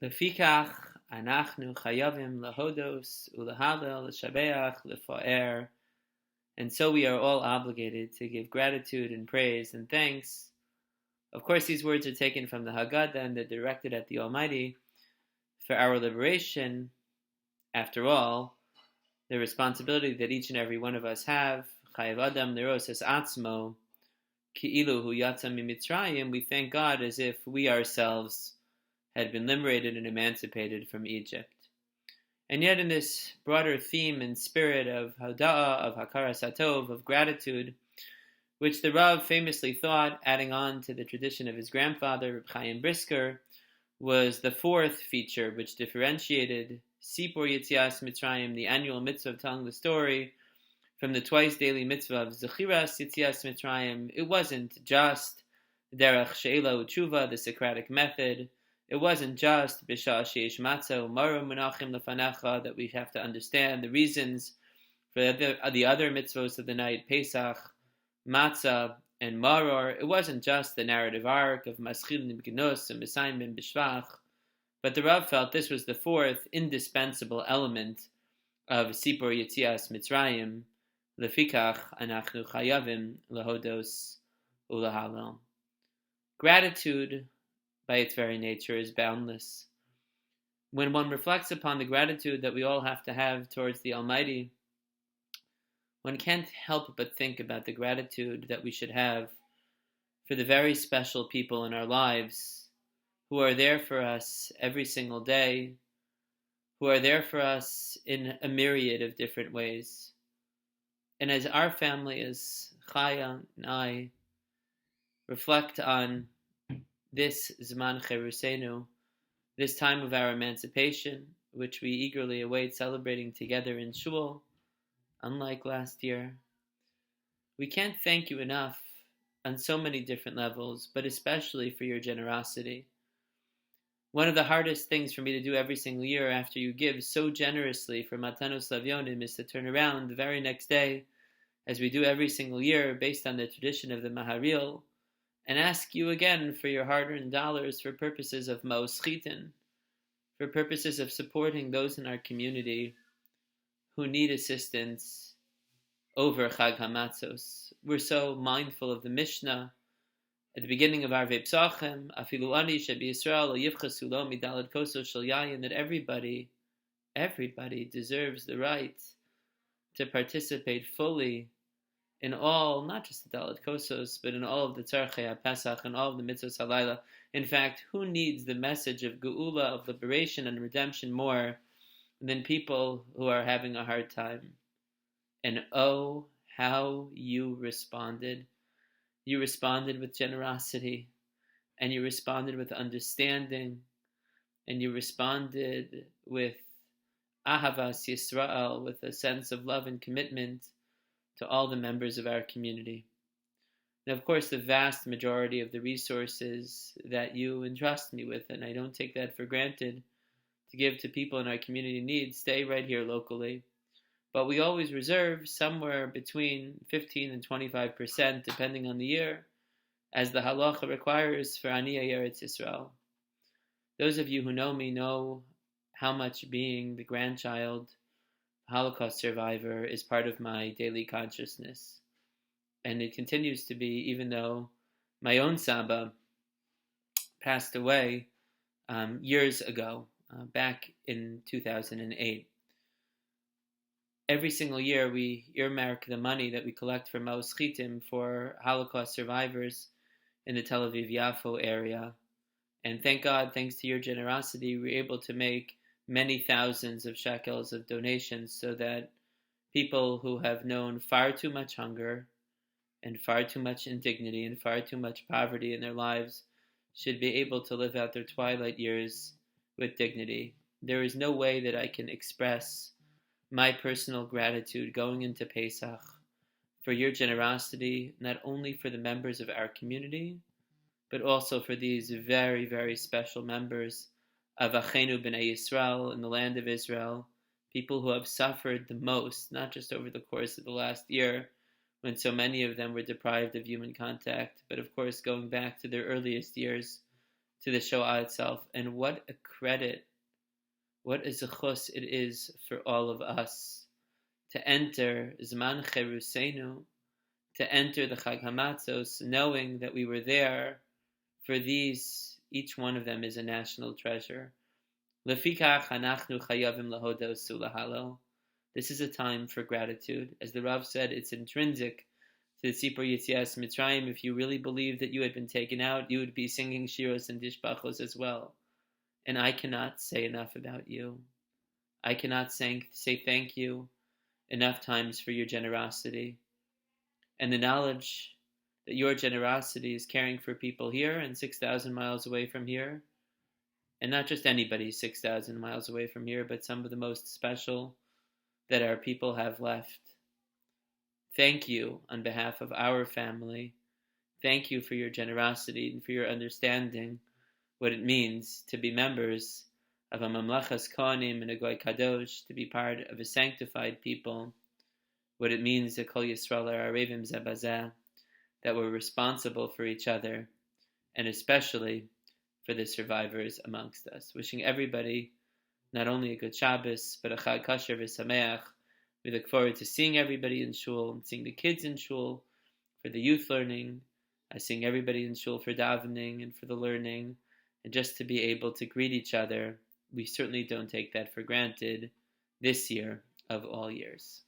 לפיכך, אנחנו חייבים להודות ולהלל, לשבח, לפאר, and so we are all obligated to give gratitude and praise and thanks. Of course, these words are taken from the Haggadah and they're directed at the Almighty for our liberation. After all, the responsibility that each and every one of us have, Chayav Adam Liros es Atzmo, Ki'ilu hu yatsa mimitzrayim, we thank God as if we ourselves had been liberated and emancipated from Egypt. And yet in this broader theme and spirit of Hoda'ah, of Hakaras HaTov, of gratitude, which the Rav famously thought, adding on to the tradition of his grandfather, Reb Chaim Brisker, was the fourth feature which differentiated Sipur Yetzias Mitzrayim, the annual mitzvah of telling the story, from the twice daily mitzvah of Zechiras Yetzias Mitzrayim. It wasn't just Derech She'ela U'Tshuva, the Socratic method. It wasn't just B'Shah Sheish Matzah U'Mara Menachim Lefanecha, that we have to understand the reasons for the other mitzvahs of the night, Pesach, Matzah, and Maror. It wasn't just the narrative arc of Maschil Nibginus and Mesayim Ben B'Shvach, but the Rav felt this was the fourth indispensable element of Sipur Yetzias Mitzrayim, Lefikach, אנחנו חייבים להודות ולהלל. Gratitude, by its very nature, is boundless. When one reflects upon the gratitude that we all have to have towards the Almighty, one can't help but think about the gratitude that we should have for the very special people in our lives who are there for us every single day, who are there for us in a myriad of different ways. And as our family, as Chaya and I, reflect on this Zman Cherusenu, this time of our emancipation, which we eagerly await celebrating together in Shul, unlike last year, we can't thank you enough on so many different levels, but especially for your generosity. One of the hardest things for me to do every single year after you give so generously for Matanos Lavyonim is to turn around the very next day, as we do every single year based on the tradition of the Maharil, and ask you again for your hard-earned dollars for purposes of Ma'os Chitin, for purposes of supporting those in our community who need assistance over Chag HaMatzos. We're so mindful of the Mishnah at the beginning of our Psachem, Afilu ani shebi Yisrael lo yivchasu lo midalad koso shel yayin, that everybody deserves the right to participate fully in all, not just the Dalet Kosos, but in all of the Tzarchei HaPesach and all of the Mitzvos HaLaila. In fact, who needs the message of Geula, of liberation and redemption more than people who are having a hard time? And oh, how you responded. You responded with generosity, and you responded with understanding, and you responded with Ahavas Yisrael, with a sense of love and commitment to all the members of our community. And of course, the vast majority of the resources that you entrust me with, and I don't take that for granted, to give to people in our community needs, stay right here locally. But we always reserve somewhere between 15 and 25%, depending on the year, as the halacha requires for Aniyei Eretz Yisrael. Those of you who know me know how much being the grandchild Holocaust survivor is part of my daily consciousness. And it continues to be, even though my own Saba passed away years ago, back in 2008. Every single year we earmark the money that we collect from Ma'os Chitim for Holocaust survivors in the Tel Aviv-Yafo area. And thank God, thanks to your generosity, we're able to make many thousands of shekels of donations so that people who have known far too much hunger and far too much indignity and far too much poverty in their lives should be able to live out their twilight years with dignity. There is no way that I can express my personal gratitude going into Pesach for your generosity, not only for the members of our community, but also for these very, very special members of Achenu B'nai Yisrael in the land of Israel, people who have suffered the most, not just over the course of the last year, when so many of them were deprived of human contact, but of course going back to their earliest years to the Shoah itself, and what a credit, what a zechus it is for all of us to enter Zman Cherusenu, to enter the Chag Hamatzos, knowing that we were there for these. Each one of them is a national treasure. Lfichach אנחנו חייבים להודות ולהלל. This is a time for gratitude. As the Rav said, it's intrinsic to the Sipur Yetzias Mitzrayim. If you really believed that you had been taken out, you would be singing shiros and tishbachos as well. And I cannot say enough about you. I cannot say thank you enough times for your generosity. And the knowledge that your generosity is caring for people here and 6,000 miles away from here, and not just anybody 6,000 miles away from here, but some of the most special that our people have left. Thank you on behalf of our family. Thank you for your generosity and for your understanding what it means to be members of a Mamlachas Kohanim and a Goy Kadosh, to be part of a sanctified people, what it means that Kol Yisrael are Arevim Zebazeh, that we're responsible for each other, and especially for the survivors amongst us. Wishing everybody not only a good Shabbos, but a Chag Kasher v'Sameach. We look forward to seeing everybody in shul, and seeing the kids in shul for the youth learning, seeing everybody in shul for davening and for the learning, and just to be able to greet each other. We certainly don't take that for granted this year of all years.